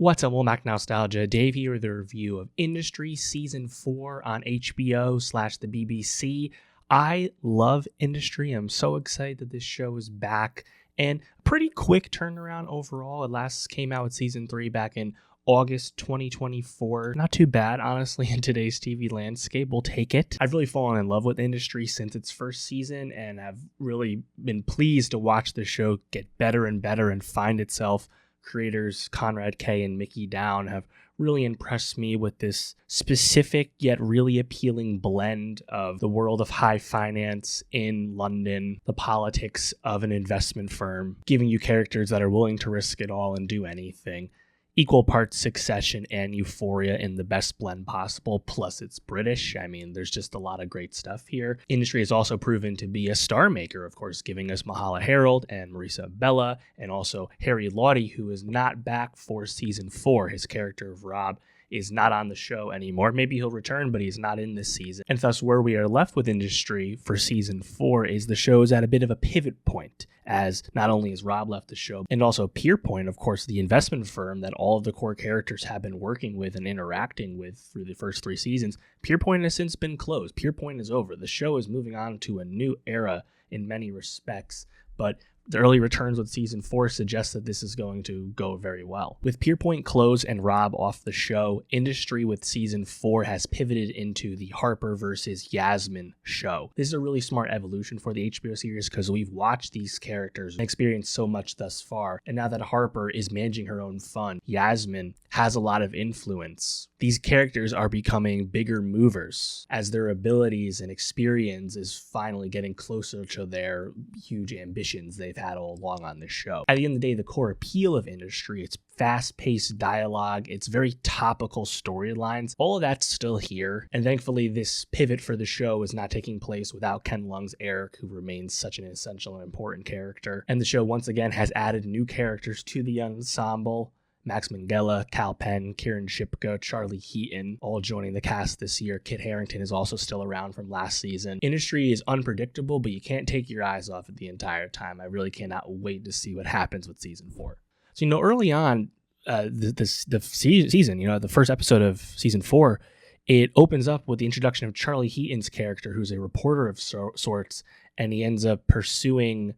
What's up, welcome back to Nowstalgia. Dave here with a review of Industry Season 4 on HBO/the BBC. I love Industry. I'm so excited that this show is back. And a pretty quick turnaround overall. It last came out with Season 3 back in August 2024. Not too bad, honestly, in today's TV landscape. We'll take it. I've really fallen in love with Industry since its first season and have really been pleased to watch the show get better and better and find itself. Creators Conrad K. and Mickey Down have really impressed me with this specific yet really appealing blend of the world of high finance in London, the politics of an investment firm, giving you characters that are willing to risk it all and do anything. Equal parts Succession and Euphoria in the best blend possible, plus it's British. I mean, there's just a lot of great stuff here. Industry has also proven to be a star maker, of course, giving us Myha'la and Marisa Abela, and also Harry Lottie, who is not back for Season 4. His character of Rob is not on the show anymore. Maybe he'll return, but he's not in this season. And thus, where we are left with Industry for Season 4 is the show is at a bit of a pivot point, as not only has Rob left the show, and also Pierpoint, of course, the investment firm that all of the core characters have been working with and interacting with through the first 3 seasons. Pierpoint has since been closed. Pierpoint is over. The show is moving on to a new era in many respects, but the early returns with Season 4 suggest that this is going to go very well. With Pierpoint closed and Rob off the show, Industry with Season 4 has pivoted into the Harper versus Yasmin show. This is a really smart evolution for the HBO series because we've watched these characters and experienced so much thus far. And now that Harper is managing her own fund, Yasmin has a lot of influence. These characters are becoming bigger movers as their abilities and experience is finally getting closer to their huge ambitions they've had all along on this show. At the end of the day, the core appeal of Industry, it's fast-paced dialogue, it's very topical storylines, all of that's still here. And thankfully, this pivot for the show is not taking place without Ken Lung's Eric, who remains such an essential and important character. And the show, once again, has added new characters to the ensemble. Max Minghella, Cal Penn, Kieran Shipka, Charlie Heaton, all joining the cast this year. Kit Harington is also still around from last season. Industry is unpredictable, but you can't take your eyes off it the entire time. I really cannot wait to see what happens with Season 4. So, early on, the season, the first episode of Season 4, it opens up with the introduction of Charlie Heaton's character, who's a reporter of sorts, and he ends up pursuing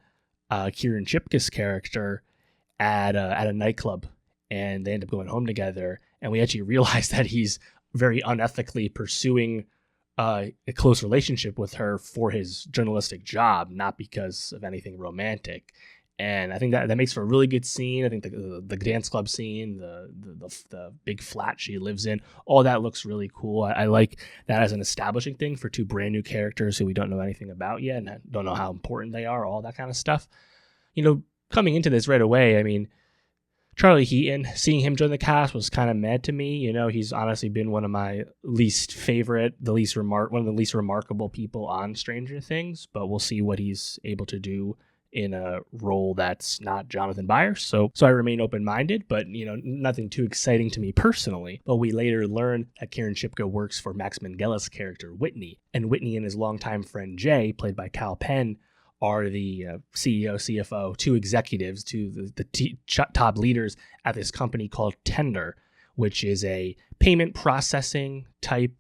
Kieran Shipka's character at a nightclub. And they end up going home together. And we actually realize that he's very unethically pursuing a close relationship with her for his journalistic job, not because of anything romantic. And I think that makes for a really good scene. I think the dance club scene, the big flat she lives in, all that looks really cool. I like that as an establishing thing for 2 brand new characters who we don't know anything about yet and don't know how important they are, all that kind of stuff. Coming into this right away, I mean, Charlie Heaton, seeing him join the cast was kind of mad to me. He's honestly been one of my least favorite, one of the least remarkable people on Stranger Things, but we'll see what he's able to do in a role that's not Jonathan Byers. So I remain open-minded, but nothing too exciting to me personally. But we later learn that Kieran Shipka works for Max Minghella's character, Whitney, and Whitney and his longtime friend Jay, played by Cal Penn, are the CEO, CFO, 2 executives, the top leaders at this company called Tender, which is a payment processing type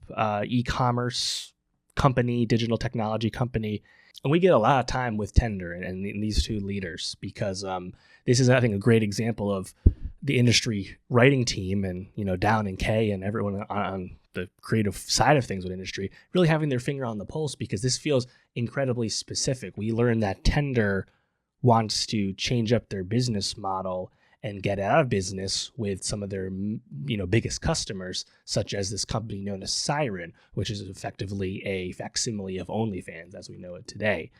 e-commerce company, digital technology company. And we get a lot of time with Tender and these 2 leaders because this is, I think, a great example of the Industry writing team and, Down and Kay and everyone on the creative side of things with Industry really having their finger on the pulse because this feels incredibly specific. We learned that Tender wants to change up their business model and get out of business with some of their, biggest customers, such as this company known as Siren, which is effectively a facsimile of OnlyFans as we know it today.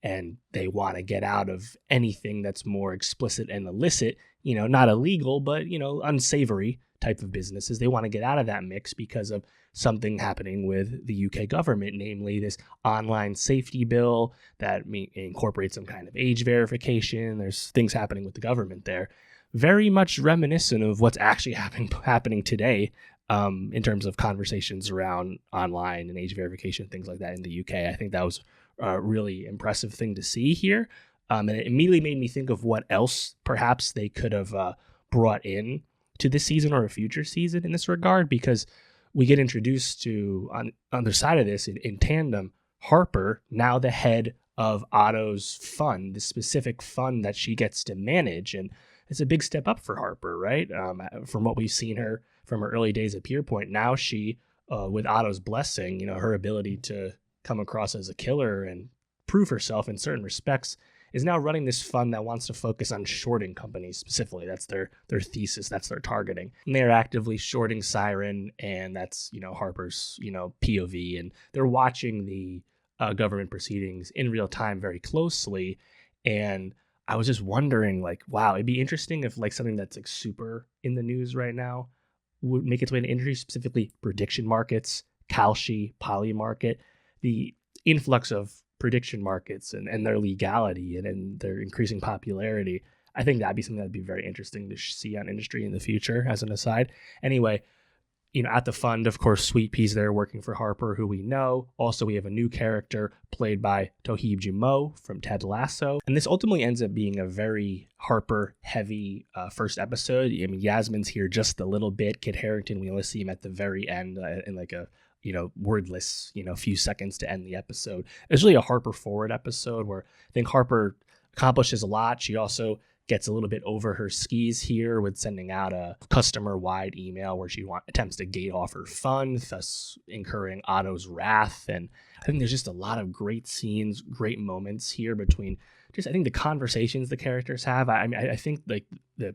And they want to get out of anything that's more explicit and illicit, not illegal, but, unsavory type of businesses. They want to get out of that mix because of something happening with the UK government, namely this online safety bill that incorporates some kind of age verification. There's things happening with the government there. Very much reminiscent of what's actually happening today in terms of conversations around online and age verification, things like that in the UK. I think that was a really impressive thing to see here. And it immediately made me think of what else perhaps they could have brought in to this season or a future season in this regard, because we get introduced to, on the other side of this, in tandem, Harper, now the head of Otto's fund, the specific fund that she gets to manage. And it's a big step up for Harper, right? From what we've seen her from her early days at Pierpoint, now she, with Otto's blessing, her ability to come across as a killer and prove herself in certain respects, is now running this fund that wants to focus on shorting companies specifically. That's their thesis. That's their targeting. And they're actively shorting Siren, and that's, Harper's, POV. And they're watching the government proceedings in real time very closely. And I was just wondering, like, wow, it'd be interesting if like something that's like super in the news right now would make its way into industry, specifically prediction markets, Kalshi, Poly market, the influx of prediction markets and their legality and their increasing popularity. I think that'd be something that'd be very interesting to see on industry in the future, as an aside. Anyway, at the fund, of course, Sweet Pea's there working for Harper, who we know. Also, we have a new character played by Toheeb Jimoh from Ted Lasso. And this ultimately ends up being a very Harper-heavy first episode. I mean, Yasmin's here just a little bit. Kit Harington, we only see him at the very end in like a wordless, few seconds to end the episode. It's really a Harper forward episode where I think Harper accomplishes a lot. She also gets a little bit over her skis here with sending out a customer-wide email where she attempts to gate off her fund, thus incurring Otto's wrath. And I think there's just a lot of great scenes, great moments here between I think the conversations the characters have. I think like the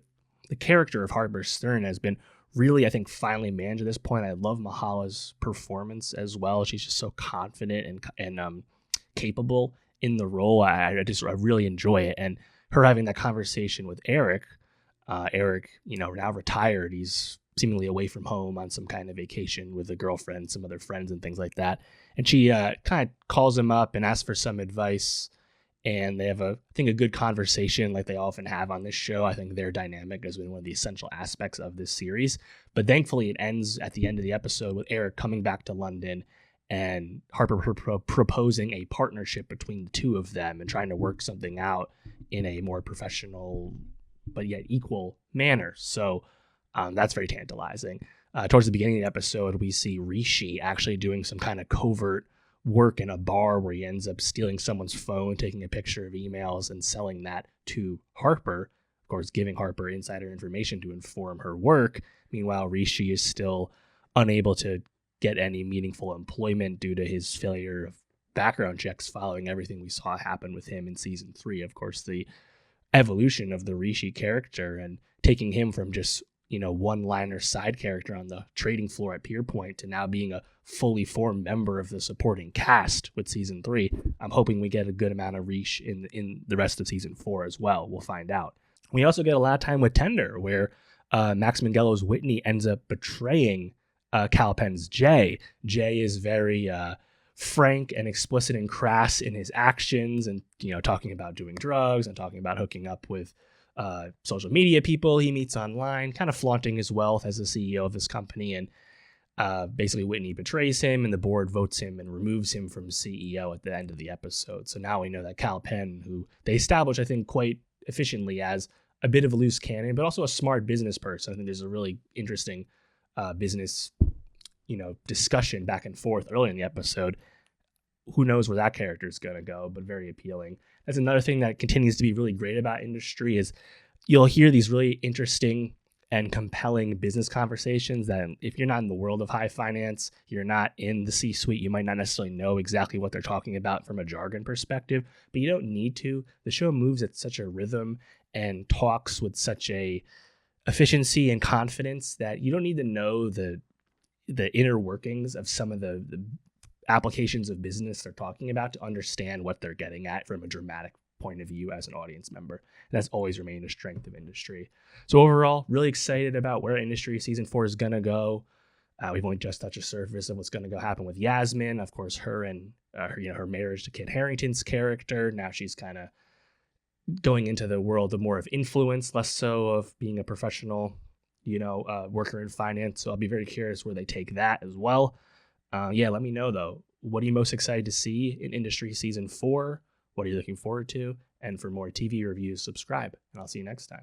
character of Harper Stern has been really, I think, finally managed at this point. I love Myha'la's performance as well. She's just so confident and capable in the role. I really enjoy it. And her having that conversation with Eric, now retired, he's seemingly away from home on some kind of vacation with a girlfriend, some other friends and things like that. And she kind of calls him up and asks for some advice. And they have I think a good conversation like they often have on this show. I think their dynamic has been one of the essential aspects of this series. But thankfully, it ends at the end of the episode with Eric coming back to London and Harper proposing a partnership between the two of them and trying to work something out in a more professional but yet equal manner. So that's very tantalizing. Towards the beginning of the episode, we see Rishi actually doing some kind of covert work in a bar where he ends up stealing someone's phone, taking a picture of emails and selling that to Harper, of course, giving Harper insider information to inform her work. Meanwhile, Rishi is still unable to get any meaningful employment due to his failure of background checks following everything we saw happen with him in season 3. Of course, the evolution of the Rishi character and taking him from just one-liner side character on the trading floor at Pierpoint to now being a fully formed member of the supporting cast with season 3. I'm hoping we get a good amount of Rish in the rest of season 4 as well. We'll find out. We also get a lot of time with Tender, where Max Mingello's Whitney ends up betraying Calpen's Jay. Jay is very frank and explicit and crass in his actions, and talking about doing drugs and talking about hooking up with social media people he meets online, kind of flaunting his wealth as the CEO of this company. And basically Whitney betrays him and the board votes him and removes him from CEO at the end of the episode. So now we know that Cal Penn, who they establish, I think, quite efficiently as a bit of a loose cannon, but also a smart business person. I think there's a really interesting business, discussion back and forth early in the episode. Who knows where that character is going to go, but very appealing. That's another thing that continues to be really great about industry is you'll hear these really interesting and compelling business conversations that if you're not in the world of high finance, you're not in the C-suite, you might not necessarily know exactly what they're talking about from a jargon perspective, but you don't need to. The show moves at such a rhythm and talks with such a efficiency and confidence that you don't need to know the inner workings of some of the applications of business they're talking about to understand what they're getting at from a dramatic point of view as an audience member. And that's always remained a strength of industry. So overall, really excited about where industry season 4 is going to go. We've only just touched the surface of what's going to go happen with Yasmin. Of course, her and her marriage to Kit Harington's character. Now she's kind of going into the world of more of influence, less so of being a professional, worker in finance. So I'll be very curious where they take that as well. Let me know, though. What are you most excited to see in Industry Season 4? What are you looking forward to? And for more TV reviews, subscribe, and I'll see you next time.